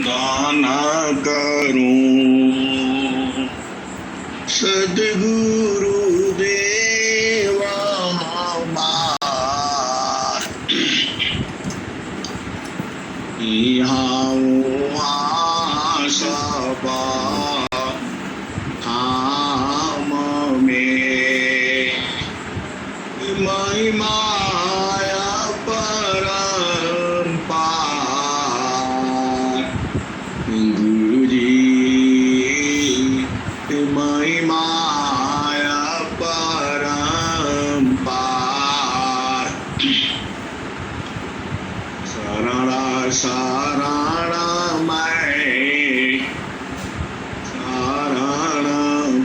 दाना करूं सद्गुरु देवा यहाँ सबा धाम में महिमाया परम्पार गुरु जी महिमाया परम्पार शरण शरण मैं शरणम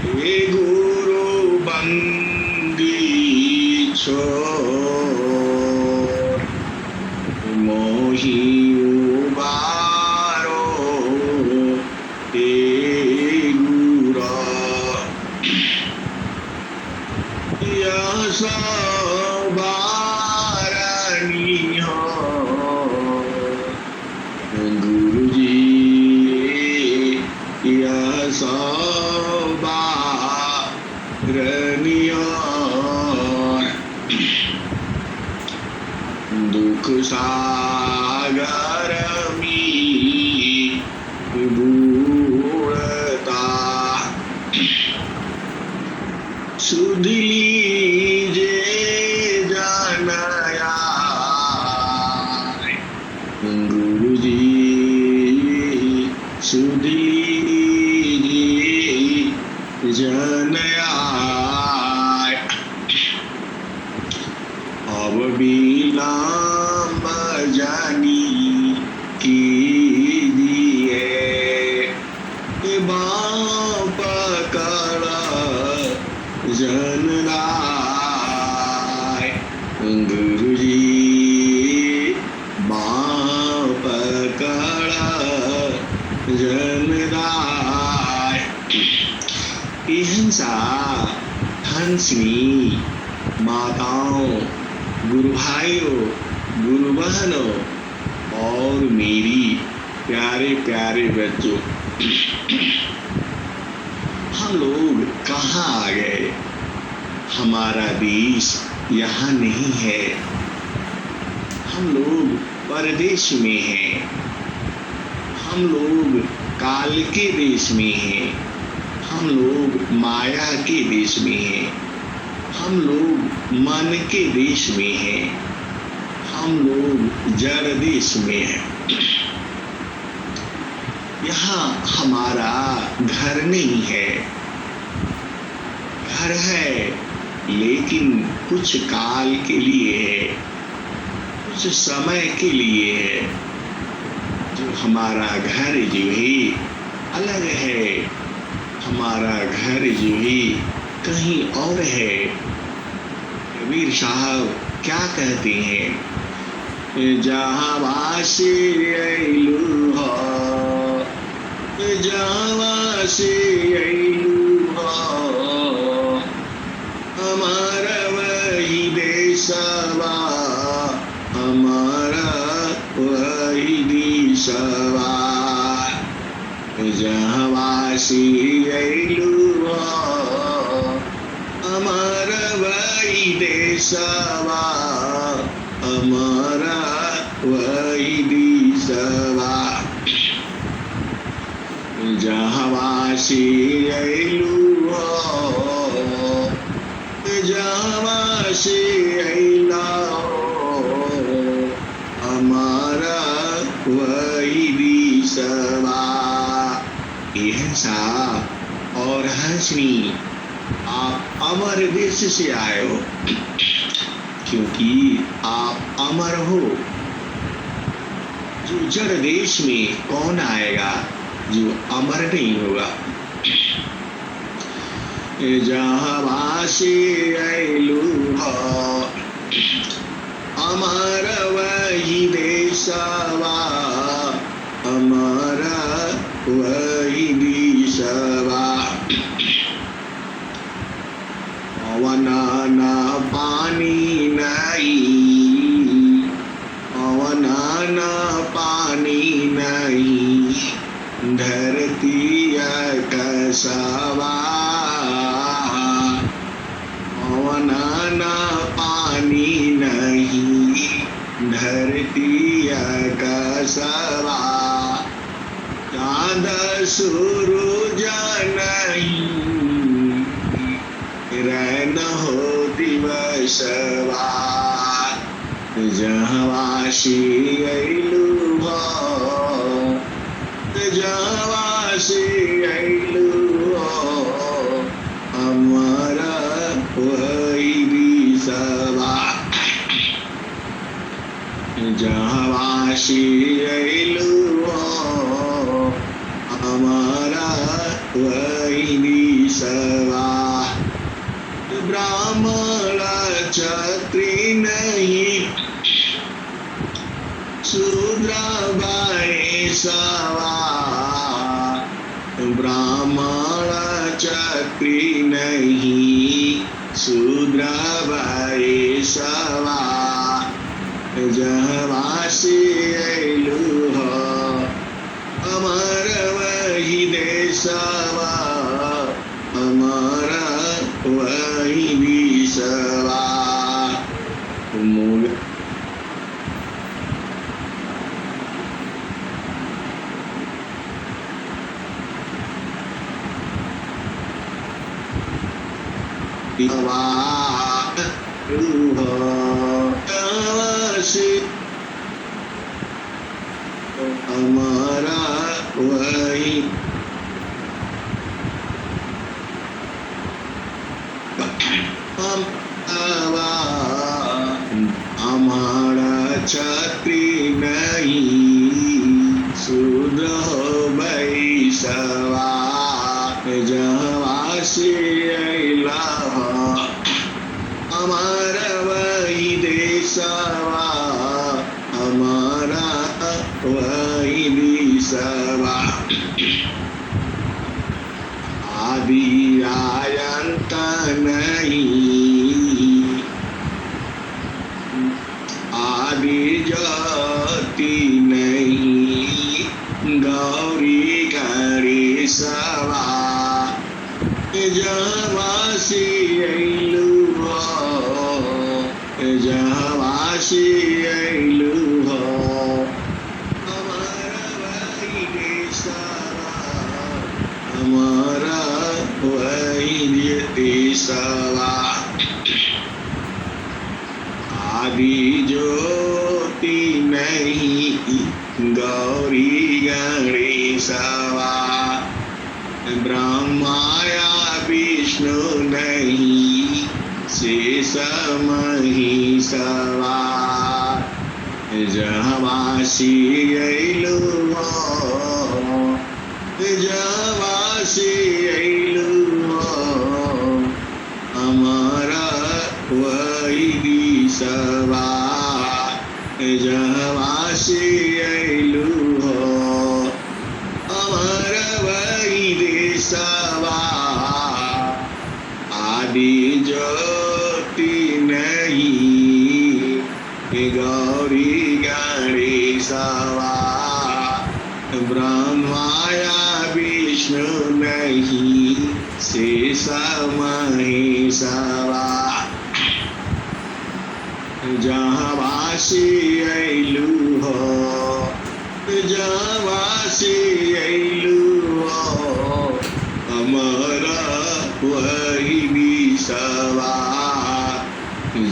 हे गुरु बंदी छोड़ मोहि उबारो हे गुरु यश गुरु जी दुख सागर में बूढ़ता सुध लीजे जनया गुरु जी सुध लीजे जनया अब विलम्ब जानी कीजिए बाप कर जनराय गुरु जी बाप कर जनराय हिंसा हंसनी माताओं गुरु भाइयों गुरु बहनों और मेरी प्यारे प्यारे बच्चों हम लोग कहाँ आ गए। हमारा देश यहाँ नहीं है, हम लोग परदेश में हैं, हम लोग काल के देश में हैं, हम लोग माया के देश में हैं, हम लोग मन के देश में हैं, हम लोग जड़ देश में हैं। यहाँ हमारा घर नहीं है, घर है लेकिन कुछ काल के लिए है, कुछ समय के लिए है। जो हमारा घर जो है अलग है, हमारा घर जो है कहीं और है। कबीर साहब क्या कहते हैं, जहाँ वासी अइलू हो, जहाँ वासी अइलू हो, हमारा वही देशवा, हमारा वही देशवा। जहाँ वासी अइलू हो, हमारा वही देशवा, हमारा वही देशवा। जहाँ वासी अइलू हो, जहाँ वासी अइला हो, हमारा वही देशवा। यह सा और हंसनी आप अमर देश से आए हो, क्योंकि आप अमर हो। जो जड़ देश में कौन आएगा जो अमर नहीं होगा। जहाँ वासी अइलू हो, हमारा वही देशवा, हमारा वही देशवा। पवन पानी नहीं, पवन न पानी नहीं, धरती कसवा। पवन न पानी नहीं, धरती कसवा। चाँद सूरज नहीं, रैन हो दिवसवा। जहवासी अइलु हो, जहवासी अइलु हो, हमारा वही दिसवा। जहवासी अइलु हो, हमारा वही दिसवा। ब्राह्मण क्षत्रिय नहीं, शूद्र वैश्यवा। ब्राह्मण क्षत्रिय नहीं, शूद्र वैश्यवा। जहवासी अइलु हो, अमर वही देशवा, अमर वही विषवा। मूल हमारा वही हमारा क्षत्रिय नहीं, शूद्र वैश्यवा। जहवासी अइला हो, हमारा वही देशवा, हमारा वही दिशवा। आदि अनंत नहीं, आदि ज्योति नहीं, गौरी गणेशवा। जहवासी अइलु हो, जहवासी अइलु हो, हमारा वही देशवा, हमारा वही देशवा। आदि ज्योति नहीं, गौरी गणेशवा। ब्रह्माया विष्णु नहीं, शेष महेशवा। जहवासी अइलु हो, जहवासी अइलु हो, हमारा वही दिशवा। जहवासी अइलु हो, हमारा वही देशवा। आदि ज्योति नहीं, गौरी गणेशवा। ब्रह्माया विष्णु नहीं, शेष महेशवा। जहवासी अइलु हो, जहवासी अइलु हो, हमारा वही दिशवा।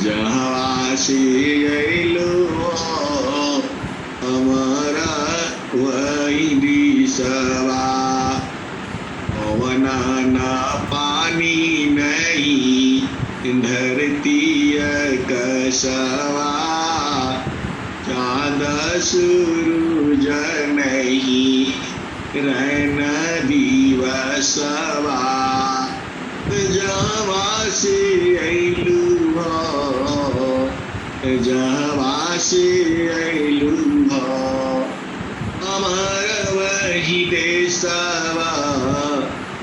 जहवासी अइलु हो, हमारा वही दिशवा। पवन न पानी नहीं, धरती कसवा। चाँद सूरज नहीं, रैन दिवसवा। जहवासी अइलु हो, जहवासी अइलु हो, हमारा वही देशवा,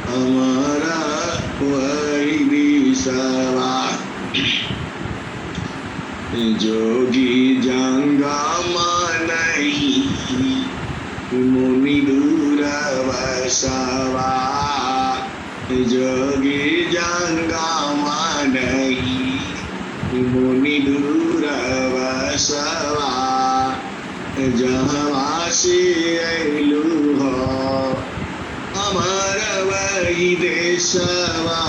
हमारा वही दिशवा। जोगी जंगम नहीं मुनि दूरवसवा, जोगी जंगम नहीं मुनि दूरवसवा, जहाँ से अइलु हो हमार वही देशवा,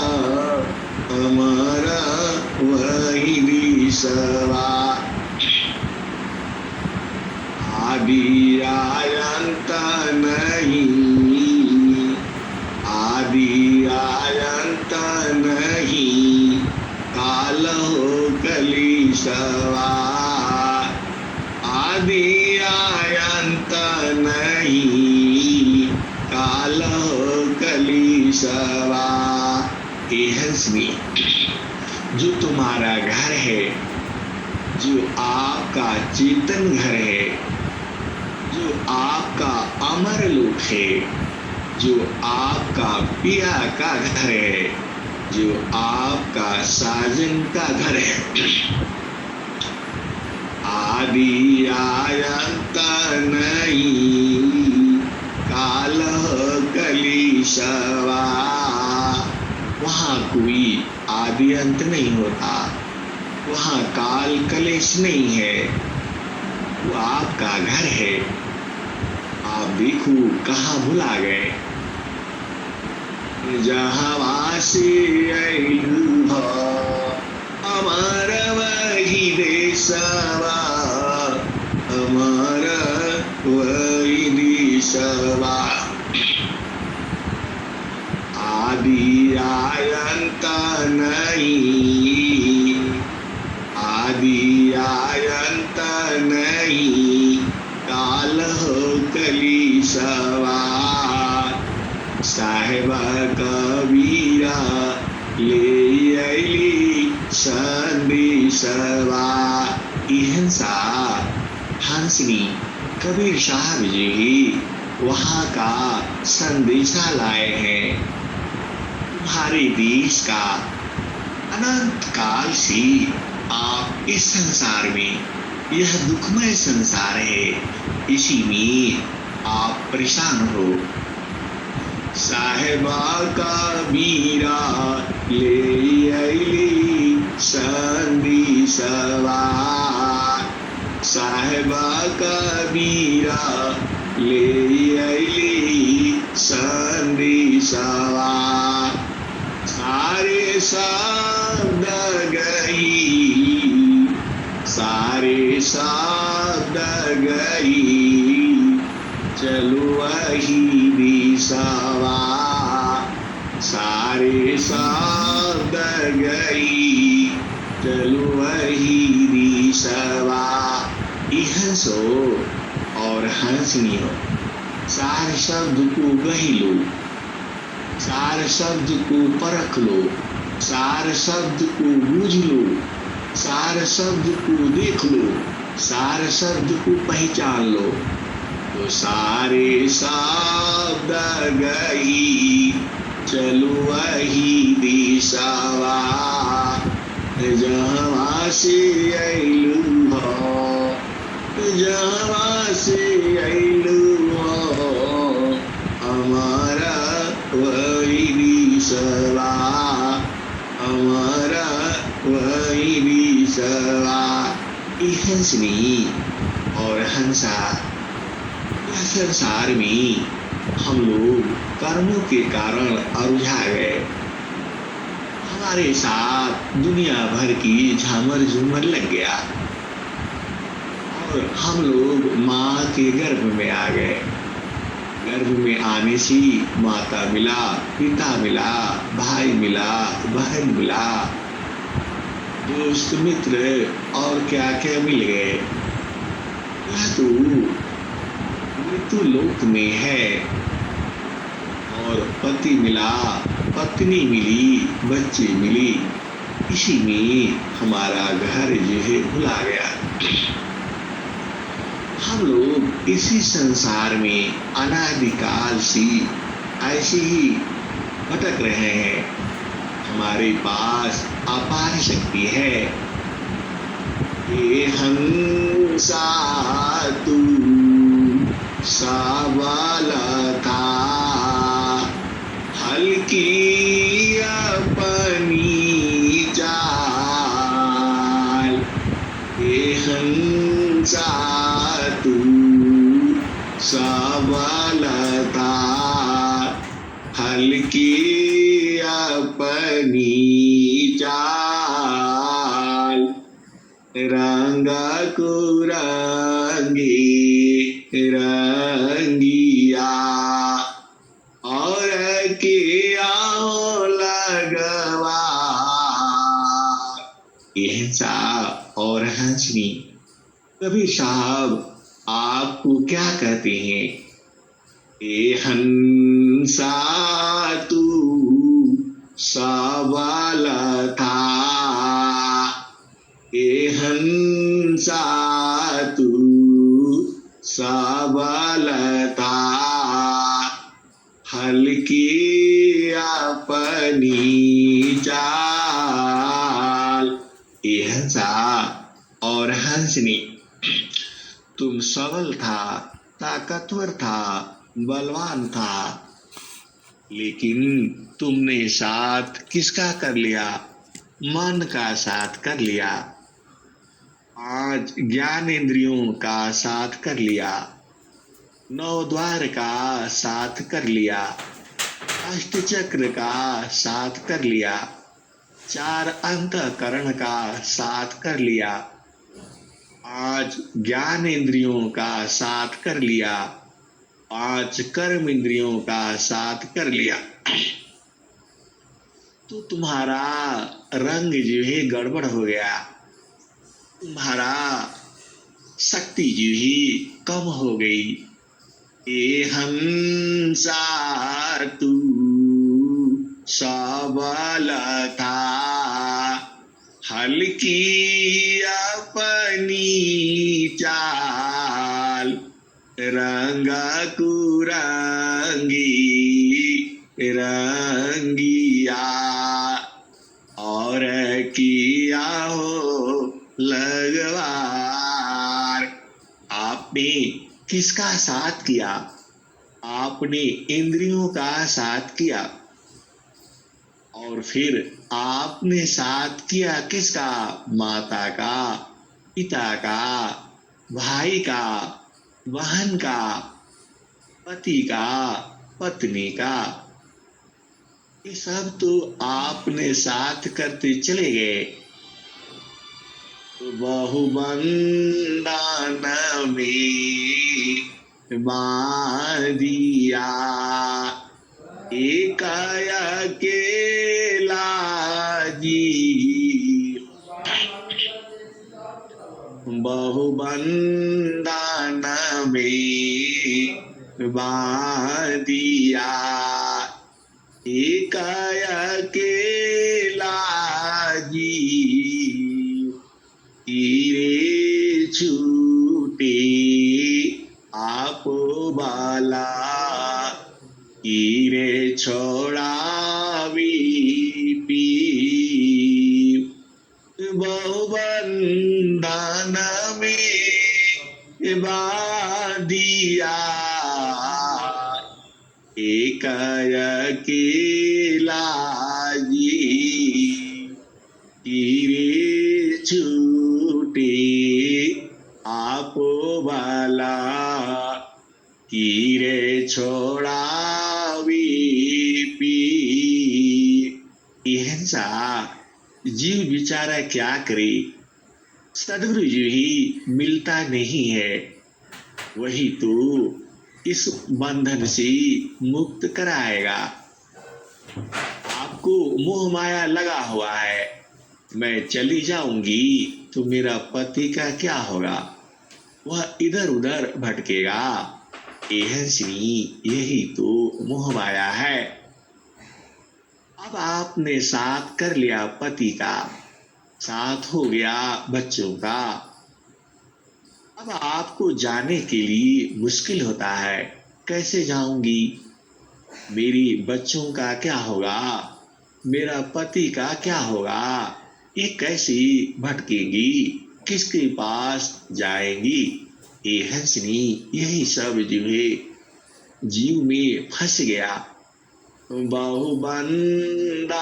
हमार वही देशवा। आदि अनंत नहीं, आदि अनंत नहीं, काल हो कलिसवा, आदि अनंत नहीं, काल हो कलिसवा। हे हंसनी, जो तुम्हारा घर है, जो आपका चेतन घर है, जो आपका अमर लोक है, जो आपका पिया का घर है, जो आपका साजन का घर है, आदि अनंत नहीं, काल कलिसवा। वहाँ कोई आदि अंत नहीं होता, वहाँ काल कलेश नहीं है, वो आपका घर है। आप देखो कहाँ भुला गए, जहाँ से अइलु हो हमार वही देशवा, हमार वही देशवा। आदि अनंत नहीं, आदि अनंत नहीं, काल हो कलिसवा। साहेब कबीरा ले अइली संदेशवा। इहंसा हंसनी कबीर साहब जी वहाँ का संदेशा लाए हैं। तुम्हारे देश का अनंत काल से आप इस संसार में, यह दुखमय संसार है, इसी में आप परेशान हो। साहेबा का बीरा ले अइली संदेशवा, साहेबा का बीरा ले अइली संदेशवा। सारे शब्द गई, सारे शब्द गई, चलो वही दिशवा। सारे शब्द गई, चलो वही दिशवा। हंसो और हंसनी हो, सारे शब्द को गही लो, सार शब्द को परख लो, सार शब्द को बूझ लो, सार शब्द को देख लो, सार शब्द को पहचान लो। तो सारे शब्द गई, चलो वही दिशवा, जहाँ से अइलु हो, जहाँ से अइलु हो, हमारा वही दिशवा, हमारा वही दिशवा। हंसनी और हंसा, यह संसार में हम लोग कर्मों के कारण अरुझा गए। हमारे साथ दुनिया भर की झामर झूमर लग गया और हम लोग माँ के गर्भ में आ गए। गर्भ में आने से माता मिला, पिता मिला, भाई मिला, बहन मिला, दोस्त मित्र और क्या क्या मिल गए। यह तो मृत्यु लोक में है। और पति मिला, पत्नी मिली, बच्चे मिली, इसी में हमारा घर जो है भुला गया। हम लोग इसी संसार में अनादिकाल से ऐसे ही भटक रहे हैं। हमारे पास अपार शक्ति है, ये हंसा तू सवाल था, हल्की अपनी चाल। ये हंसा तू सवाल था, हल्की अपनी चाल। रंग कुरंगी रंगिया, और किया हो लगवा। यह साहब और हंसनी, कबीर साहब आपको क्या कहते हैं? ए हंसा तू सवाल था, ए हंसा तू सवाल था, हल्की अपनी चाल। ए हंसा और हंसनी, तुम सबल था, ताकतवर था, बलवान था, लेकिन तुमने साथ किसका कर लिया? मन का साथ कर लिया। आज ज्ञानेंद्रियों का साथ कर लिया, नौ द्वार का साथ कर लिया, अष्ट चक्र का साथ कर लिया, चार अंतःकरण का साथ कर लिया। आज ज्ञान इंद्रियों का साथ कर लिया, आज कर्म इंद्रियों का साथ कर लिया, तो तुम्हारा रंग जो है गड़बड़ हो गया, तुम्हारा शक्ति जो ही कम हो गई। ए हंसा तू सबल था, हल्की अपनी चाल। रंग कुरंगी रंगिया, और किया हो लगवार। आपने किसका साथ किया? आपने इंद्रियों का साथ किया, और फिर आपने साथ किया किसका? माता का, पिता का, भाई का, बहन का, पति का, पत्नी का। ये सब तो आपने साथ करते चले गए। बहुबंधन में बांधिया, एक अकेला जी। बहुबंधन में बांधिया, एक अकेला जी। तीरे छूटे आपो बाला, तीरे छोड़ावी पी। बहुबंधन में बांधिया, एक अकेला जी। तीरे छूटे आपो बाला, तीरे छोड़ावी पी। हिंसा जीव बेचारा क्या करे? सदगुरु जी ही मिलता नहीं है, वही तो इस बंधन से मुक्त कराएगा। आपको मोह माया लगा हुआ है, मैं चली जाऊंगी तो मेरा पति का क्या होगा? वह इधर उधर भटकेगा। यही तो मोह माया है। अब आपने साथ कर लिया पति का, साथ हो गया बच्चों का। अब आपको जाने के लिए मुश्किल होता है, कैसे जाऊंगी? मेरी बच्चों का क्या होगा? मेरा पति का क्या होगा? ये कैसी भटकेगी? किसके पास जाएंगी? ये हंसनी यही सब जो है जीव में फंस गया। बहुबंधन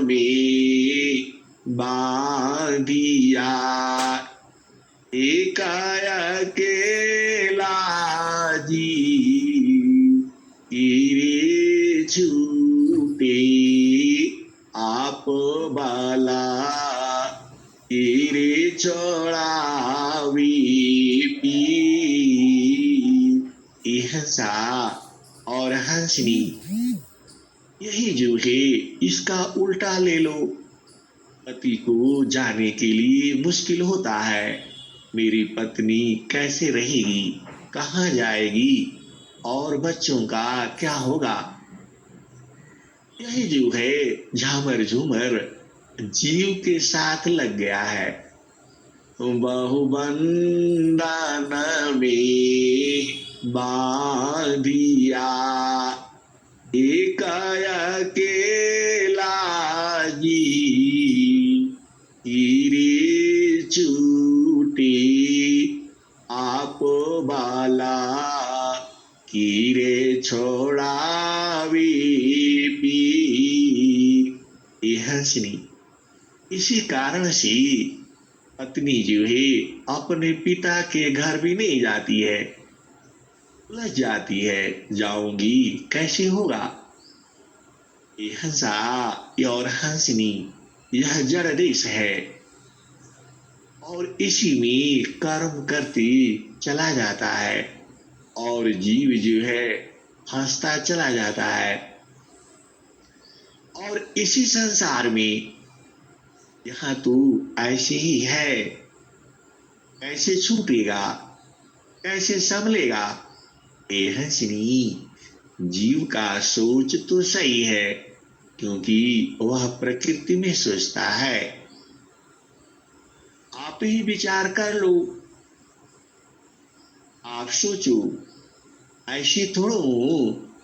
में बांधिया एकाय अकेला जी रे छूटे आप बाला रे चौड़ावी पी। हंसा और हंसनी यही जो है इसका उल्टा ले लो। पति को जाने के लिए मुश्किल होता है। मेरी पत्नी कैसे रहेगी, कहाँ जाएगी और बच्चों का क्या होगा? यही जो है झामर झूमर जीव के साथ लग गया है। बहुबंधन में बांधिया एक अकेला जी रे छूटे आप बाला कीरे छोड़ावी पी। हंसनी इसी कारण से पत्नी जो है अपने पिता के घर भी नहीं जाती है, उलझ जाती है। जाऊंगी कैसे होगा? ये हंसा और हंसनी यह जड़ देश है और इसी में कर्म करती चला जाता है और जीव जो है फंसता चला जाता है। और इसी संसार में यहाँ तू ऐसे ही है, कैसे छूटेगा, कैसे संभलेगा? ये हंसनी जीव का सोच तो सही है क्योंकि वह प्रकृति में सोचता है। आप ही विचार कर लो, आप सोचो। ऐसे थोड़ो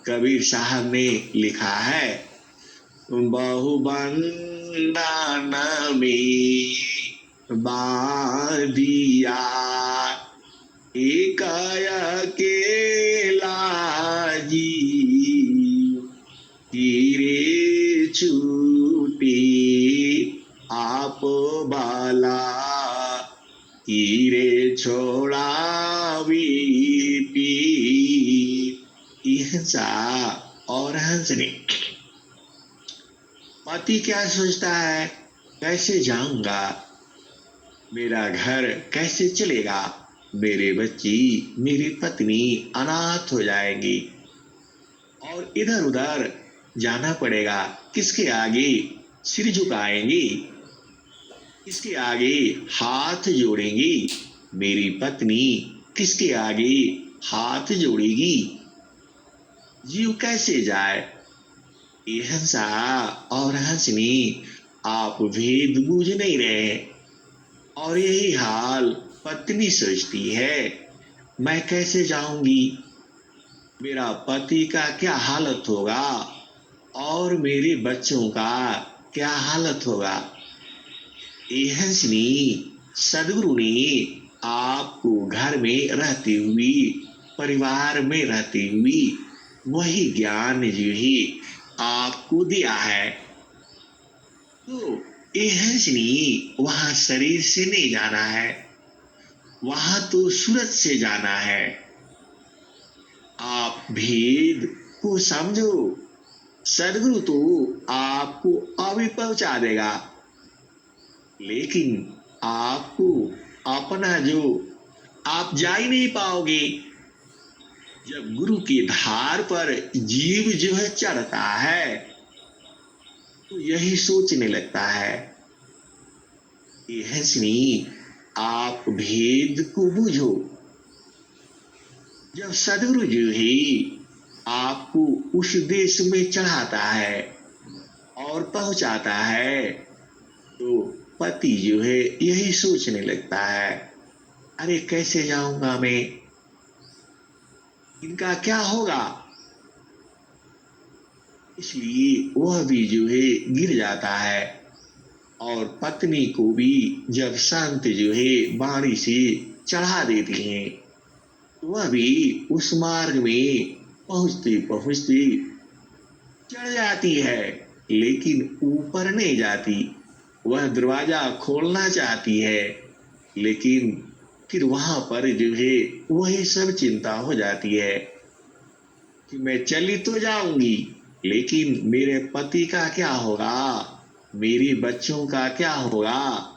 कबीर साहब ने लिखा है, बहुबंधन में बांधिया एक अकेला जी रे छूटे आप बाला रे छोड़ावी पी। हंसा और हंसने पति क्या सोचता है, कैसे जाऊंगा, मेरा घर कैसे चलेगा, मेरे बच्ची मेरी पत्नी अनाथ हो जाएंगी और इधर उधर जाना पड़ेगा। किसके आगे सिर झुकाएंगी, किसके आगे हाथ जोड़ेंगी? मेरी पत्नी किसके आगे हाथ जोड़ेगी? जीव कैसे जाए? ये हंसा और हंसनी आप भेद बूझ नहीं रहे और यही हाल पत्नी सोचती है, मैं कैसे जाऊंगी, मेरा पति का क्या हालत होगा और मेरे बच्चों का क्या हालत होगा? ये हंसनी सदगुरु ने आपको घर में रहती हुई, परिवार में रहती हुई वही ज्ञान जो ही आपको दिया है। तो ये हंसनी वहां शरीर से नहीं जाना है, वहां तो सूरत से जाना है। आप भेद को समझो, सदगुरु तो आपको अभी पहुंचा देगा, लेकिन आपको अपना जो आप जा ही नहीं पाओगे। जब गुरु की धार पर जीव जो है चढ़ता है तो यही सोचने लगता है। ये हंसनी आप भेद को बूझो। जब सदगुरु जो ही आपको उस देश में चढ़ाता है और पहुंचाता है तो पति जो है यही सोचने लगता है, अरे कैसे जाऊंगा मैं, इनका क्या होगा? इसलिए वह भी जो है गिर जाता है और पत्नी को भी जब संत जो है बाणी से चढ़ा देती हैं, वह भी उस मार्ग में पहुंचते पहुंचते चढ़ जाती है, लेकिन ऊपर नहीं जाती। वह दरवाजा खोलना चाहती है, लेकिन फिर वहां पर जो है वही सब चिंता हो जाती है कि मैं चली तो जाऊंगी, लेकिन मेरे पति का क्या होगा, मेरे बच्चों का क्या होगा,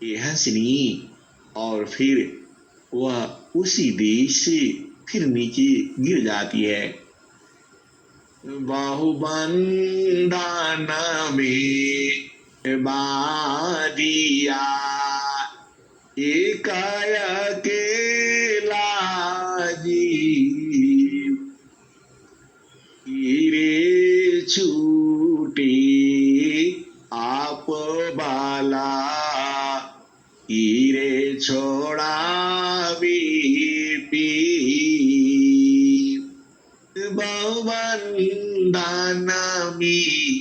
ये हंसनी। और फिर वह उसी देश से फिर नीचे गिर जाती है। बाहुबंधन में बादिया एक अकेला जीव, हीरे छूटे आप बाला, हीरे छोड़ा पी, बहुबंधन में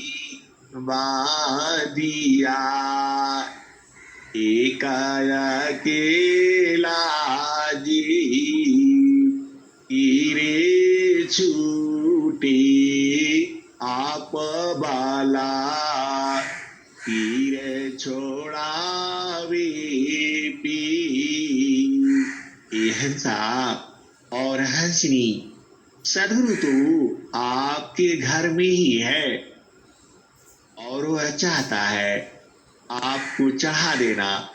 बादिया एक अकेला जीव, हीरे छूटे आप बाला, हीरे छोड़ावे पी। ये हंसा और हंसनी, सदगुरु तो आपके घर में ही है और वह चाहता है आपको चढ़ा देना।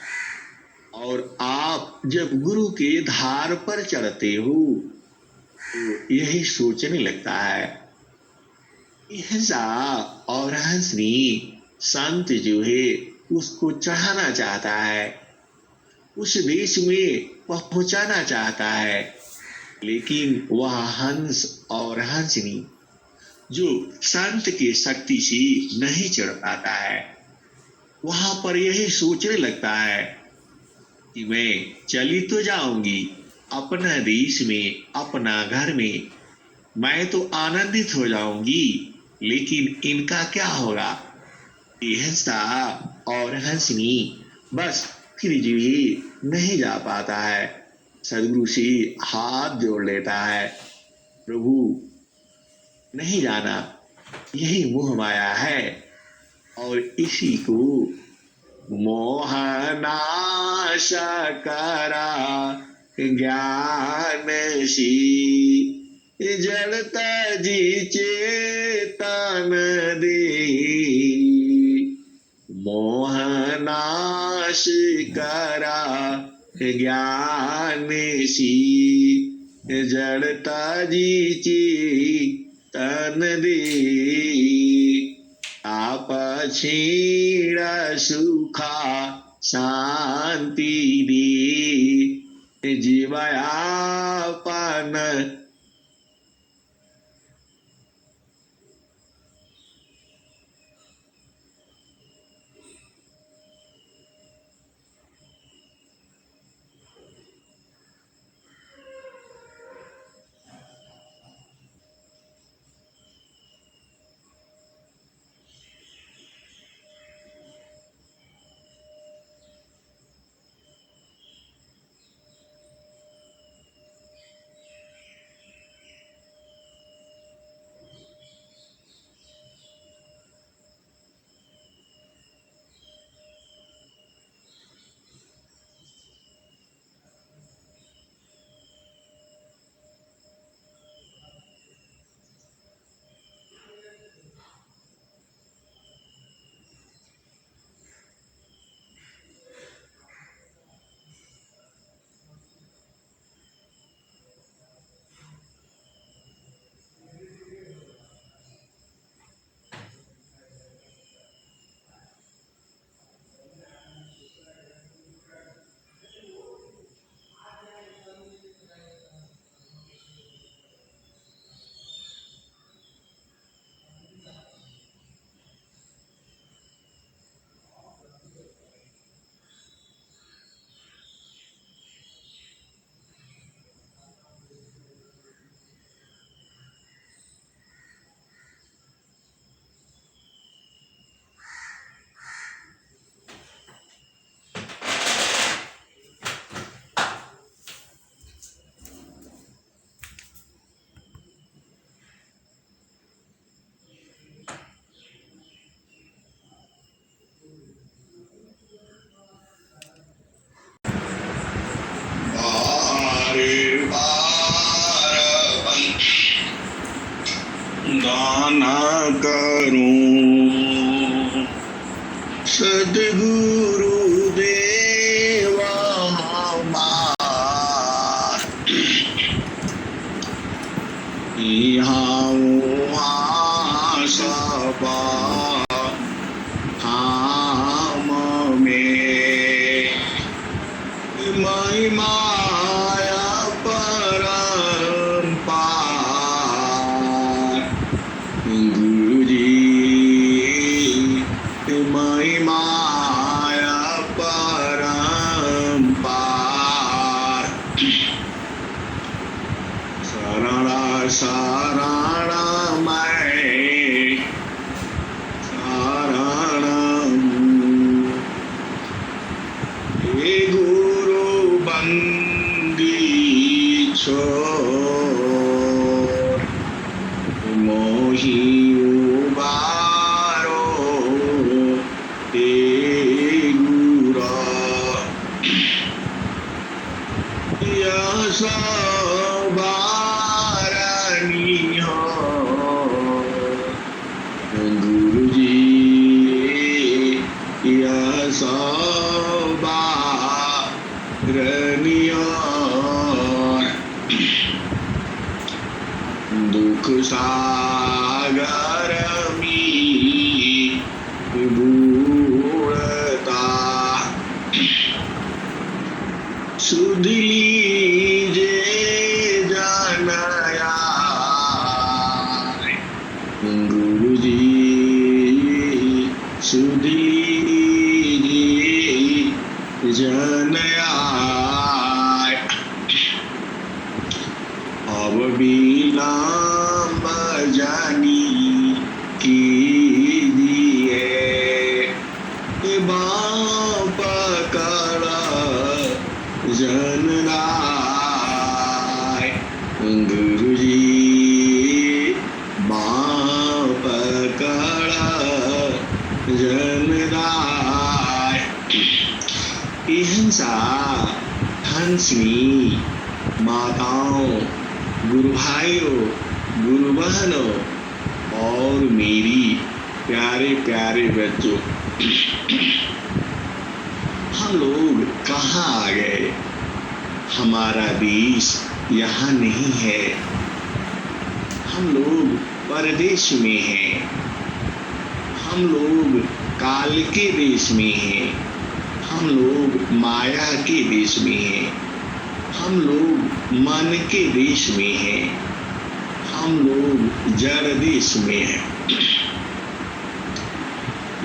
और आप जब गुरु के धार पर चढ़ते हो तो यही सोचने लगता है। हंसा और हंसनी संत जो है उसको चढ़ाना चाहता है, उस देश में पहुंचाना चाहता है, लेकिन वह हंस और हंसनी जो संत के शक्ति से नहीं चढ़ पाता है, वहां पर यही सोचने लगता है कि मैं चली तो जाऊंगी अपना देश में, अपना घर में, मैं तो आनंदित हो जाऊंगी, लेकिन इनका क्या होगा। ये हंसा और हंसनी बस फिर जो ही नहीं जा पाता है, सदगुरु से हाथ जोड़ लेता है, प्रभु नहीं जाना, यही मोह माया है और इसी को मोहनाश करा ज्ञान सी, जड़ता जी चेतन दे, मोहनाश करा ज्ञान सी, जड़ता जी चेतन दे, आप क्षीण सुखा शांति दे, जीवयापन। सद्गुरु देवा हमार यहाँ वहाँ सबा हम में महिमाया परम्पार गुरु जी महिमाया परम्पार शरण शरण मैं शरण हे गुरु बंदी छोड़ मोहि उबारो हे गुरु यश बारनी हो गुरु जी यश बारनी दुख सागर में बूढ़ता सुध लीजे जनया गुरु जी सुध लीजे जनया अब विलम्ब जानी कीजिए बाप कर जनराय गुरु जी बाप कर जनराय अहिंसा हंसनी माताओं गुरु भाइयों गुरु बहनों और मेरी प्यारे प्यारे बच्चों हम लोग कहाँ आ गए। हमारा देश यहाँ नहीं है, हम लोग परदेश में हैं, हम लोग काल के देश में हैं, हम लोग माया के देश में हैं, हम लोग मन के देश में हैं, हम लोग जड़ देश में हैं।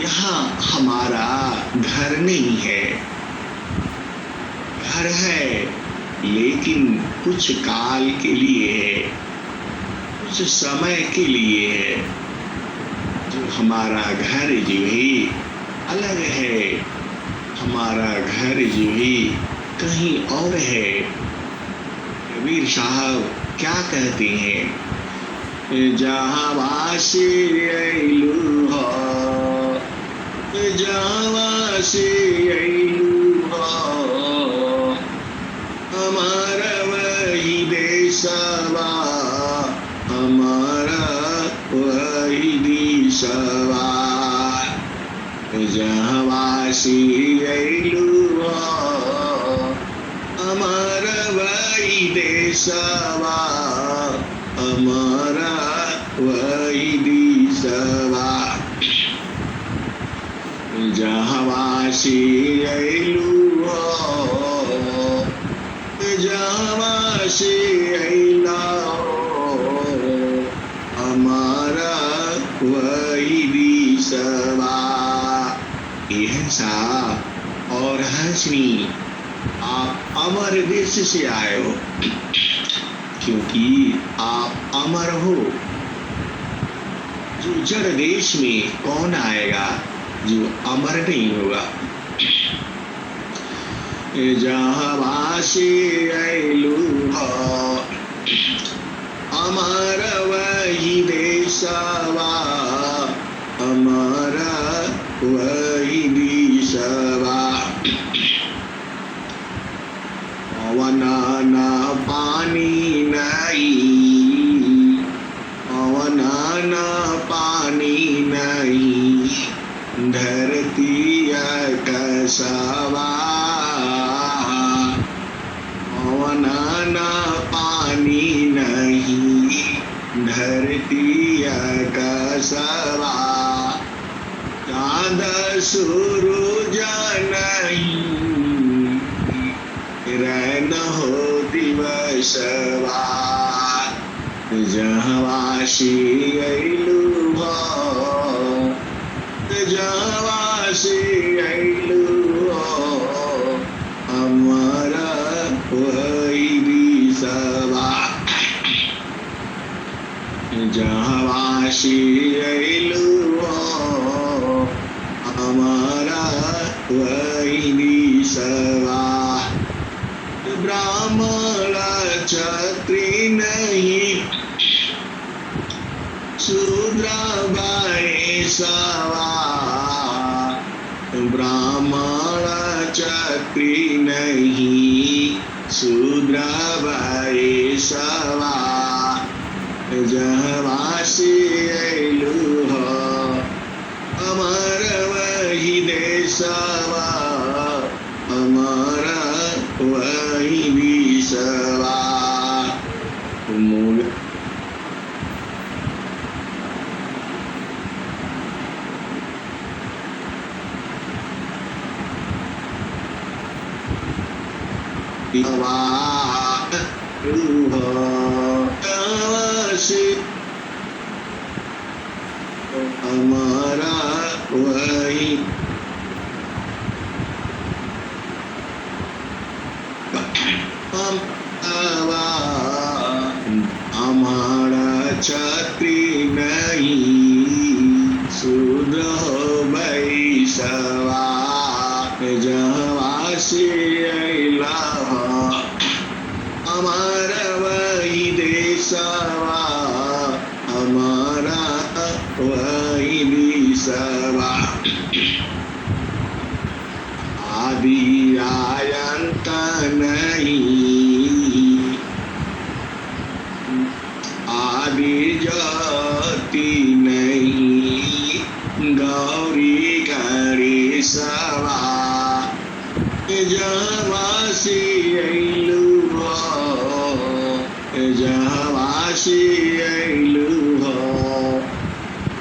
यहाँ हमारा घर नहीं है, घर है लेकिन कुछ काल के लिए है, कुछ समय के लिए है। जो हमारा घर जो है अलग है, हमारा घर जो है कहीं और है। कबीर साहब क्या कहते हैं, जहाँ वासी अइलू हो, जहाँ वासी अइलू हो, हमारा वही देशवा, हमारा वही देशवा। जहाँ वासी अइलू हो, हमारा वही देशवा, हमारा वही देशवा। जहाँ वासी अइलू हो, जहाँ वासी अइला हो, हमारा वही देशवा। अहिंसा और हंसनी आप अमर देश से आए हो, क्योंकि आप अमर हो। जो जड़ देश में कौन आएगा जो अमर नहीं होगा। जहाँ वासी अइलू हो, हमारा वही देशवा, हमारा वही देशवा। पवन न पानी नहीं, पवन न पानी नहीं, धरती कसवा पवन न पानी नहीं धरती कसवा चाँद सूरज नहीं रैन हो दिवसवा जहवासी अइलु हो जहवासी अइलु हो अमर वही दिसवा जहवासी अइलु हो अमर वही दिसवा ब्राह्मण क्षत्रिय नहीं शूद्र वैश्यवा ब्राह्मण क्षत्रिय नहीं शूद्र वैश्यवा जहवासी अइलु हो अमर वही देशवा अमर वही विषवा मूल हमारा वही हमारा क्षत्रिय नहीं शूद्र वैश्यवा जहवासी अइला हमारा वही देशवा हमारा वही विषवा आदि आयंत नहीं आदि जाति नहीं गौरी गणेशवा जहवासी अइलु हो जहवासी अइलु हो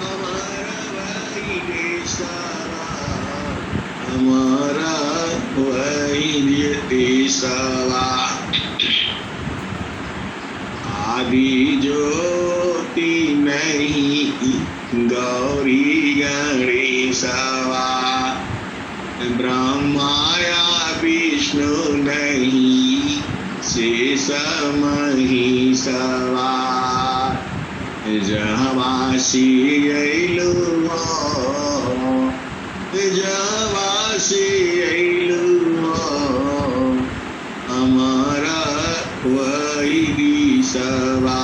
हमारा वही देशवा हमारा वही देशवा आदि ज्योति नहीं गौरी गणेशवा ब्रह्माया विष्णु नहीं शेष महेशवा जहवासी अइलु हो जहवासी अइलु हो हमारा वही दिसवा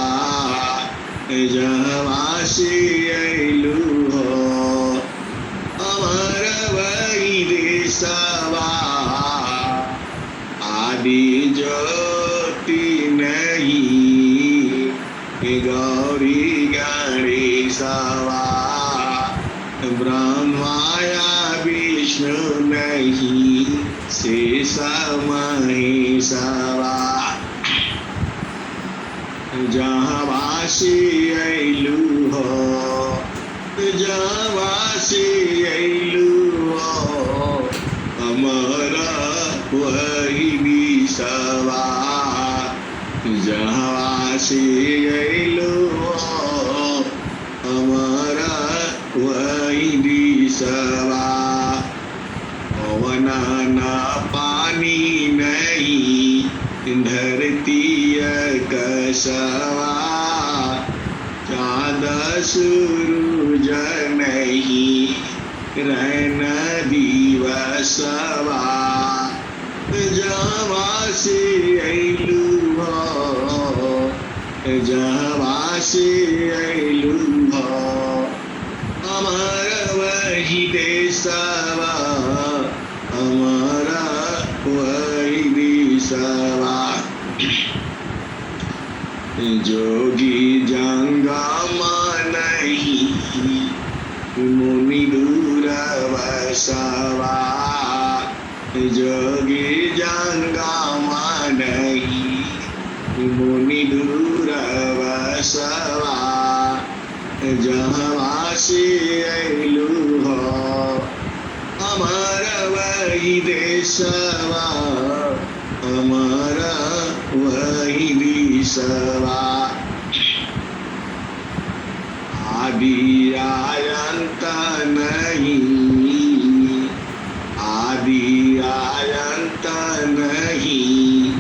जहवासी अइलु हो हमारा वही देशवा आदि ज्योति नहीं गौरी गणेशवा ब्रह्माया विष्णु नहीं शेष महेशवा जहवासी अइलु हो जहवासी अइलु हो हमारा वही विषवा जहवासी अइलु हो हमारा वही विषवा पवन न पानी नहीं धरती कसवा चाँद सूरज नहीं रैन दिवसवा जहवासी अइलु हो जहवासी अइलु हो हमारा वही देशवा हमारा वही देशवा जोगी जंगम नहीं मुनि दूर वसवा जोगी जंगम नहीं मुनि दूर बसवा जहाँ से अइलु हो अमर वही देशवा अमर वही देशवा आदि अनंत नहीं आदि अनंत नहीं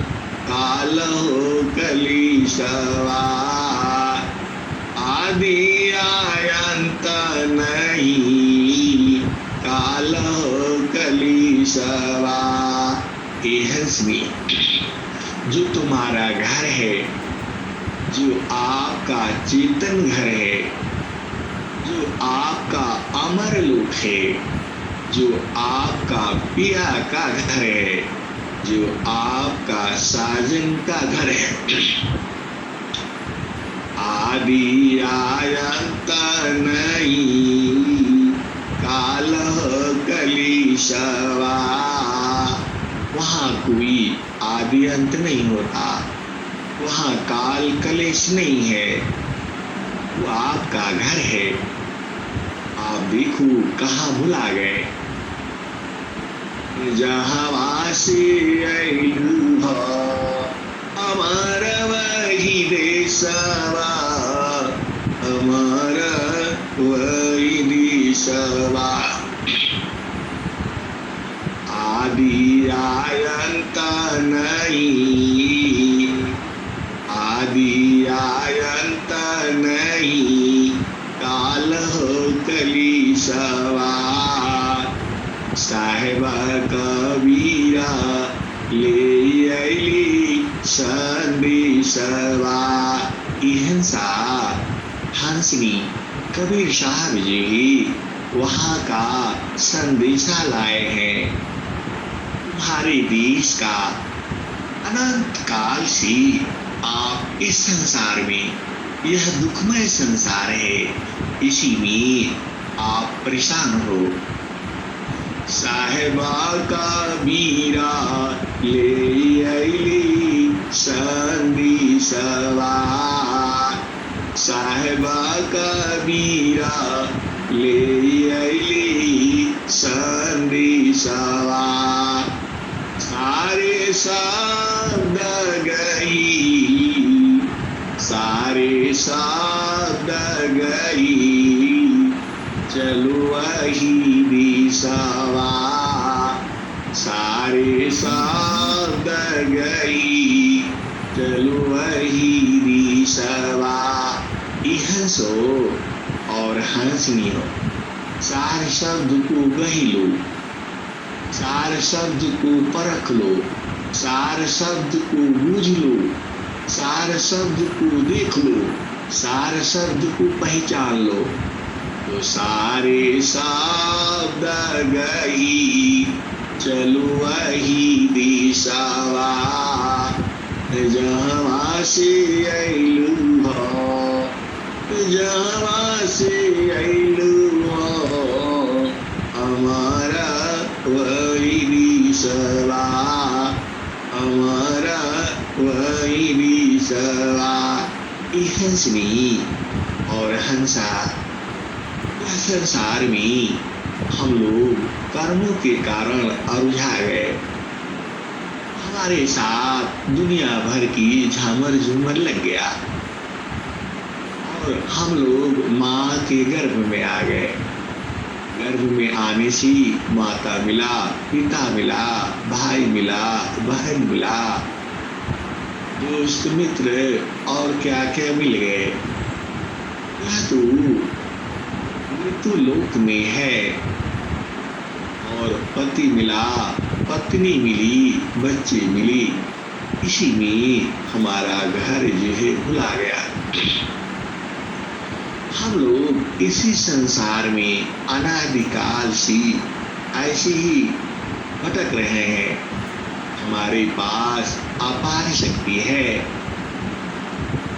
काल हो कलिशवा आदि अनंत नहीं काल हो कलिशवा। हे हंसनी, जो तुम्हारा घर है, जो आपका चेतन घर है, जो आपका अमर लोक है, जो आपका पिया का घर है, जो आपका साजन का घर है, आदि अनंत नहीं काल कलिशवा। वहाँ कोई आदि अंत नहीं होता, वहाँ काल कलेश नहीं है, वो आपका घर है। आप देखो कहाँ भुला गए, जहाँ वासी अइलु हो अमर वही देशवा अमर वही देशवा। आदि अनंत नहीं आदि अनंत नहीं काल हो कलिशवा। साहेबा कबीरा ले अइली संदेशवा। हंसा हंसनी कबीर साहब जी वहाँ का संदेशा लाए हैं। तुम्हारे देश का अनंत काल से आप इस संसार में, यह दुखमय संसार है, इसी में आप परेशान हो। साहेबा का बीरा ले अइली संदेशवा। साहेबा का बीरा ले अइली संदेशवा। सारे शब्द गई सारे शब्द गई चलो वही दिशवा। सारे शब्द गई चलो वही दिशवा। हंसो और हंसनी हो, सार शब्द को गही लो, सार शब्द को परख लो, सार शब्द को बूझ लो, सार शब्द को देख लो, सार शब्द को पहचान लो। तो सारे शब्द गई चलो वही दिशवा। जहाँ से अइलु हो जहाँ से अइलु हो हमारा वही दिशवा हमारा वही दिशवा। हंसनी और हंसा, संसार में हम लोग कर्मों के कारण अरुझा गए। हमारे साथ दुनिया भर की झामर झूमर लग गया और हम लोग माँ के गर्भ में आ गए। गर्भ में आने से माता मिला, पिता मिला, भाई मिला, बहन मिला, दोस्त मित्र और क्या क्या मिल गए। यह तो मृत्यु लोक में है। और पति मिला, पत्नी मिली, बच्चे मिली, इसी में हमारा घर जो है भुला गया। हम लोग इसी संसार में अनादिकाल से ऐसे ही भटक रहे हैं। हमारे पास अपार शक्ति है।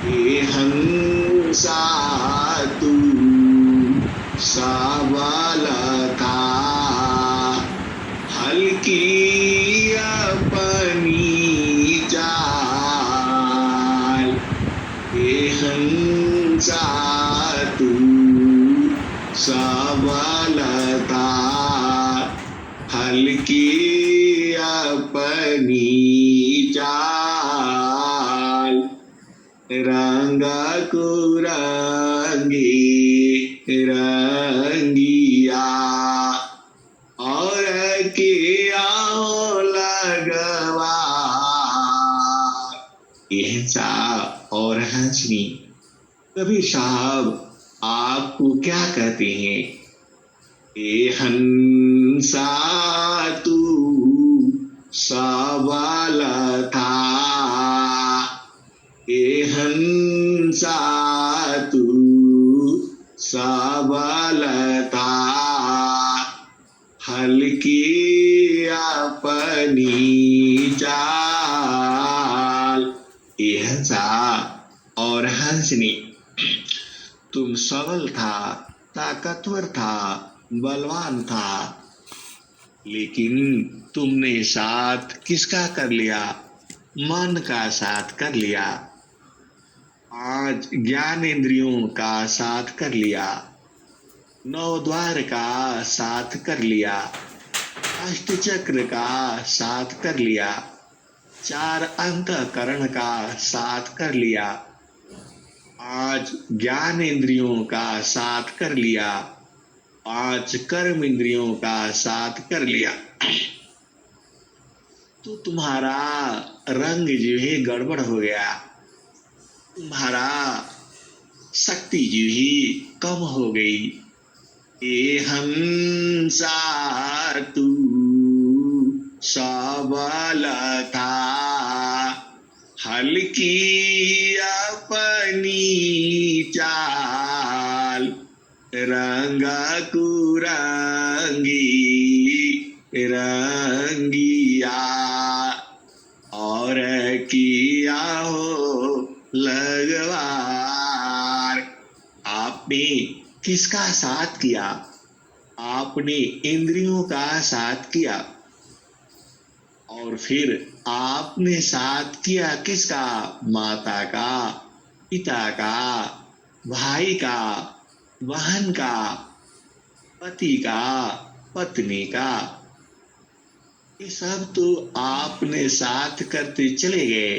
ये हंसा तू सावाला था, हल हल्की अपनी चाल, ये हंसा तू सबलता, हल्की अपनी चाल, रंग कुरंगी रंगिया, और किया हो लगवा। यह साहब और हंसनी। कबीर साहब आपको क्या कहते हैं? ए हंसा तू सबल था, ए हंसा तू सबल था, हल्की अपनी चाल। ए हंसा और हंसनी, तुम सबल था, ताकतवर था, बलवान था, लेकिन तुमने साथ किसका कर लिया? मन का साथ कर लिया। आज ज्ञान इंद्रियों का साथ कर लिया, नौ द्वार का साथ कर लिया, अष्ट चक्र का साथ कर लिया, चार अंतःकरण का साथ कर लिया। आज ज्ञान इंद्रियों का साथ कर लिया, पांच कर्म इंद्रियों का साथ कर लिया, तो तुम्हारा रंग जो है गड़बड़ हो गया, तुम्हारा शक्ति जो ही कम हो गई। ए हंसा तू सबल था, हल्की अपनी चाल, रंग कुरंगी रंगिया, और किया हो लगवार। आपने किसका साथ किया? आपने इंद्रियों का साथ किया, और फिर आपने साथ किया किसका? माता का, पिता का, भाई का, बहन का, पति का, पत्नी का। ये सब तो आपने साथ करते चले गए।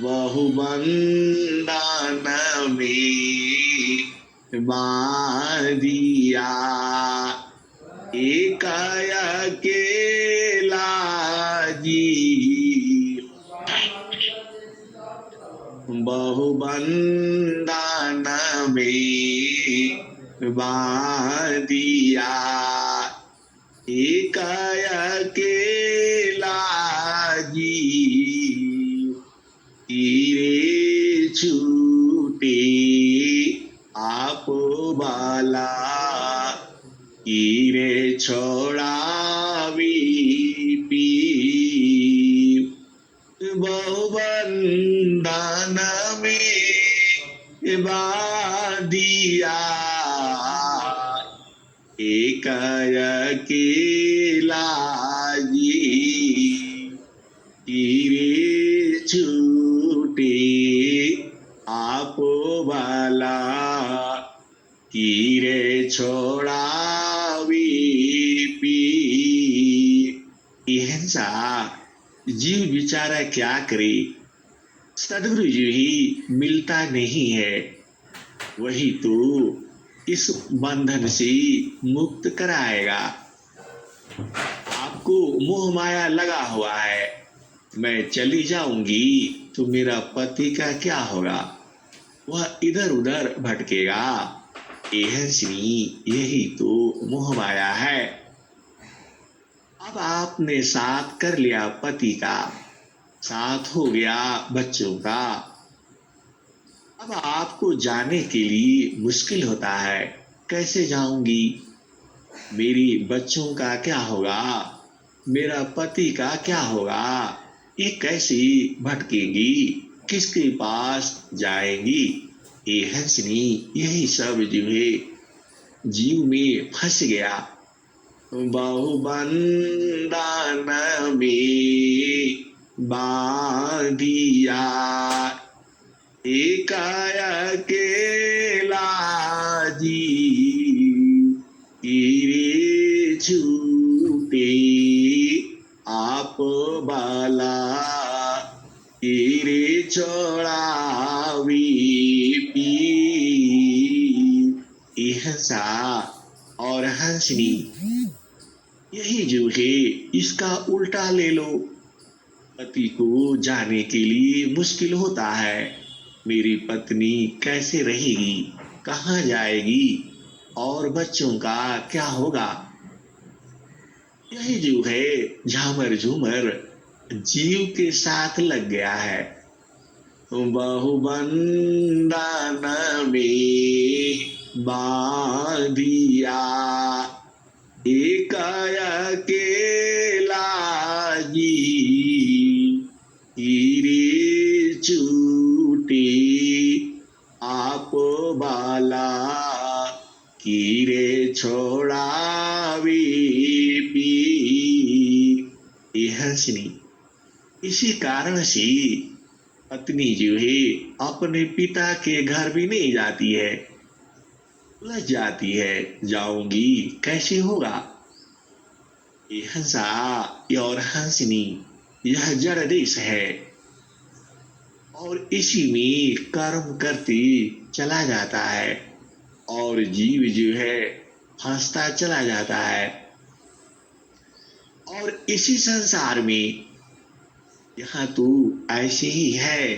बहुबंधन में बांधिया, एक अकेला जी, बहुबंधन में बांधिया, एक अकेला जी, तीरे छूटे आप बाला, तीरे छोड़ावी पी, बहुबंधन में बांधिया, एक अकेला जी, तीरे छूटे आप वाला, तीरे छोड़ावी पी। हिंसा जीव बेचारा क्या करे? सदगुरु जी ही मिलता नहीं है, वही तो इस बंधन से मुक्त कराएगा। आपको मोह माया लगा हुआ है, मैं चली जाऊंगी तो मेरा पति का क्या होगा? वह इधर उधर भटकेगा। यही तो मोह माया है। अब आपने साथ कर लिया पति का, साथ हो गया बच्चों का। अब आपको जाने के लिए मुश्किल होता है, कैसे जाऊंगी? मेरी बच्चों का क्या होगा? मेरा पति का क्या होगा? ये कैसी भटकेंगी? किसके पास जाएंगी? ये हंसनी यही सब जो है जीव में फंस गया। बहुबंधन में बांधिया, एक अकेला जी रे छूटे, आप बाला रे छोड़ावी पी। हंसा और हंसनी, यही जो है इसका उल्टा ले लो। पति को जाने के लिए मुश्किल होता है, मेरी पत्नी कैसे रहेगी, कहाँ जाएगी और बच्चों का क्या होगा। यही जो है झामर झूमर जीव के साथ लग गया है। बहुबंधन में बांधिया, एक अकेला जी रे छूटे, आप बाला कीरे छोड़ावी पी। हंसनी, इसी कारण से पत्नी जो है अपने पिता के घर भी नहीं जाती है, उलझ जाती है, जाऊंगी कैसे होगा। ये हंसा और हंसनी यह जड़ देश है और इसी में कर्म करते चला जाता है और जीव जो है फंसता चला जाता है। और इसी संसार में यहाँ तो ऐसे ही है,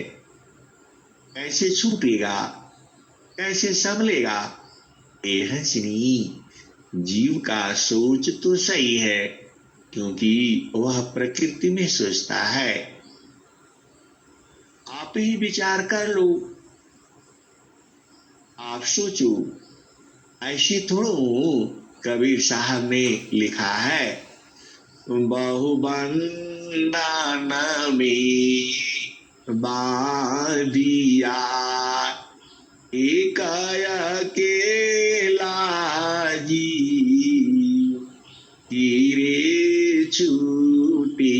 कैसे छूटेगा, कैसे संभलेगा। ए हंसनी, जीव का सोच तो सही है, क्योंकि वह प्रकृति में सोचता है। आप ही विचार कर लो, आप सोचो, ऐसे थोड़ो कबीर साहब ने लिखा है, बहुबंधन में बांधिया, एक अकेला जी रे छूटे,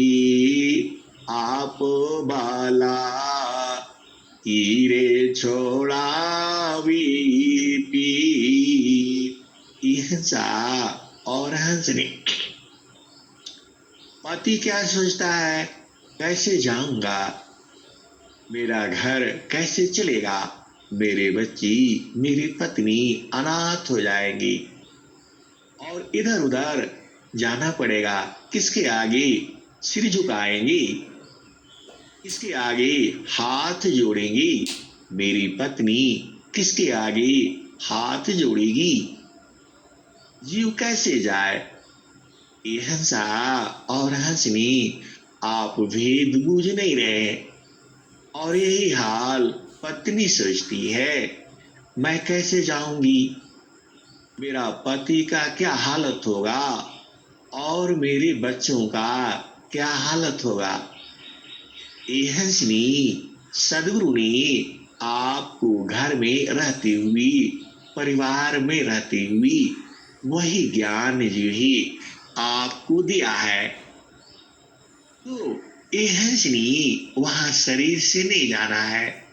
आप बाला रे छोड़ावी पी। हंसा और हंसने, पति क्या सोचता है, कैसे जाऊंगा, मेरा घर कैसे चलेगा, मेरे बच्ची मेरी पत्नी अनाथ हो जाएंगी और इधर उधर जाना पड़ेगा, किसके आगे सिर झुकाएंगी, किसके आगे हाथ जोड़ेंगी, मेरी पत्नी किसके आगे हाथ जोड़ेगी, जीव कैसे जाए। ये हंसा और हंसनी आप भेद बूझ नहीं रहे और यही हाल पत्नी सोचती है, मैं कैसे जाऊंगी, मेरा पति का क्या हालत होगा और मेरे बच्चों का क्या हालत होगा। ये हंसनी, सदगुरु ने आपको घर में रहते हुए, परिवार में रहते हुए वही ज्ञान जो है आपको दिया है। तो ये हंसनी वहां शरीर से नहीं जाना है,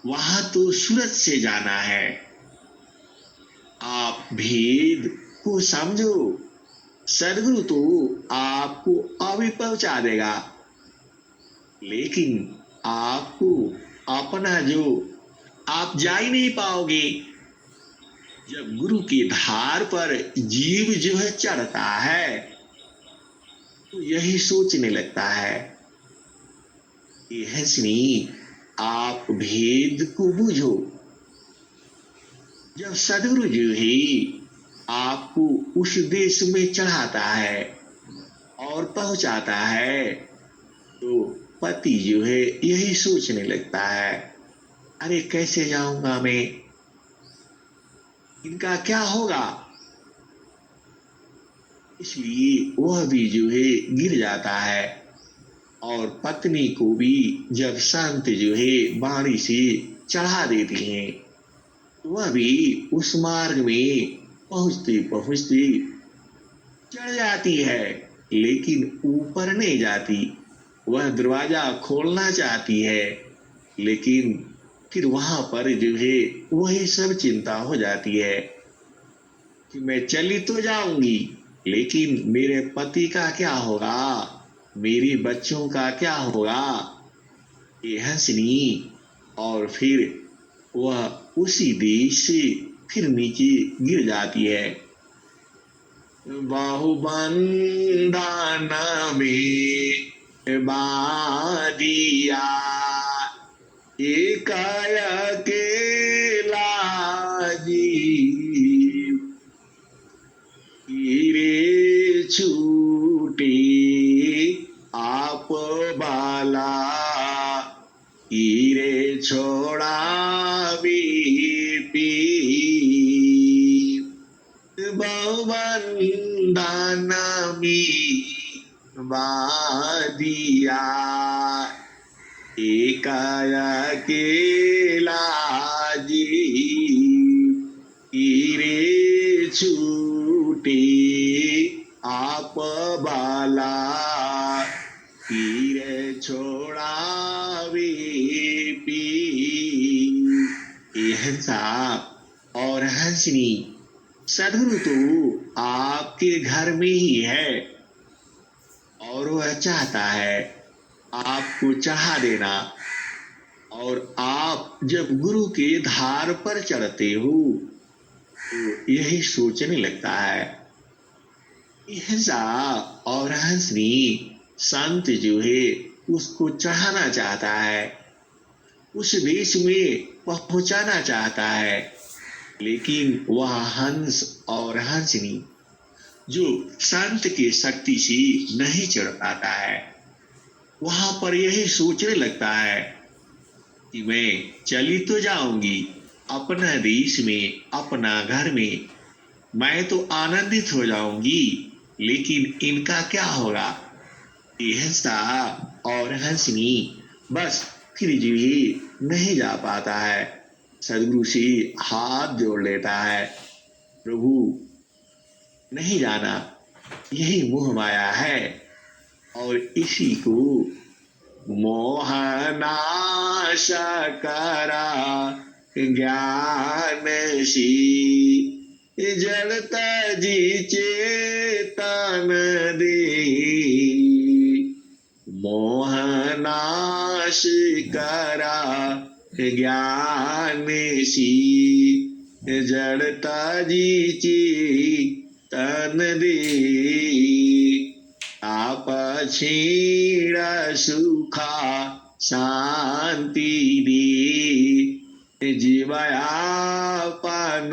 वहां तो सूरत से जाना है। आप भेद को समझो, सदगुरु तो आपको अभी पहुंचा देगा, लेकिन आपको अपना जो आप जा ही नहीं पाओगे। जब गुरु की धार पर जीव जो है चढ़ता है तो यही सोचने लगता है। ये हंसनी, आप भेद को बूझो। जब सदगुरु जो है आपको उस देश में चढ़ाता है और पहुंचाता है तो पति जो है यही सोचने लगता है, अरे कैसे जाऊंगा मैं, इनका क्या होगा। इसलिए वह भी जो है गिर जाता है और पत्नी को भी जब संत जो है बाणी से चढ़ा देती हैं तो वह भी उस मार्ग में पहुंचते पहुंचते चढ़ जाती है, लेकिन ऊपर नहीं जाती। वह दरवाजा खोलना चाहती है, लेकिन फिर वहां पर जो है वही सब चिंता हो जाती है कि मैं चली तो जाऊंगी, लेकिन मेरे पति का क्या होगा, मेरे बच्चों का क्या होगा। ये हंसनी, और फिर वह उसी देश से फिर नीचे गिर जाती है। बाहुबंधन में बादिया, एक अकेला जीव, हीरे छूटे आप बाला, हीरे छोड़ा पी, बहुबंधन में बादिया, एक अकेला जीव, हीरे छूटे आप बाला, हीरे छोड़ावे पी। ये हंसा और हंसनी, सदगुरु तो आपके घर में ही है, और वह चाहता है आपको चढ़ा देना। और आप जब गुरु के धार पर चढ़ते हो तो यही सोचने लगता है। हंसा और हंसनी संत जो है उसको चढ़ाना चाहता है, उस देश में पहुंचाना चाहता है, लेकिन वह हंस और हंसनी जो संत की शक्ति से नहीं चढ़ पाता है, वहां पर यही सोचने लगता है कि मैं चली तो जाऊंगी अपना देश में, अपना घर में, मैं तो आनंदित हो जाऊंगी, लेकिन इनका क्या होगा। ये हंसा और हंसनी बस फिर जो ही नहीं जा पाता है, सदगुरु से हाथ जोड़ लेता है, प्रभु नहीं जाना, यही मोह माया है, और इसी को मोहनाश करा ज्ञान सी, जड़ता जी चेतन दे, मोहनाश करा ज्ञान सी, जड़ता जी चेतन दे, आप क्षीण सुखा शांति दे, जीवयापन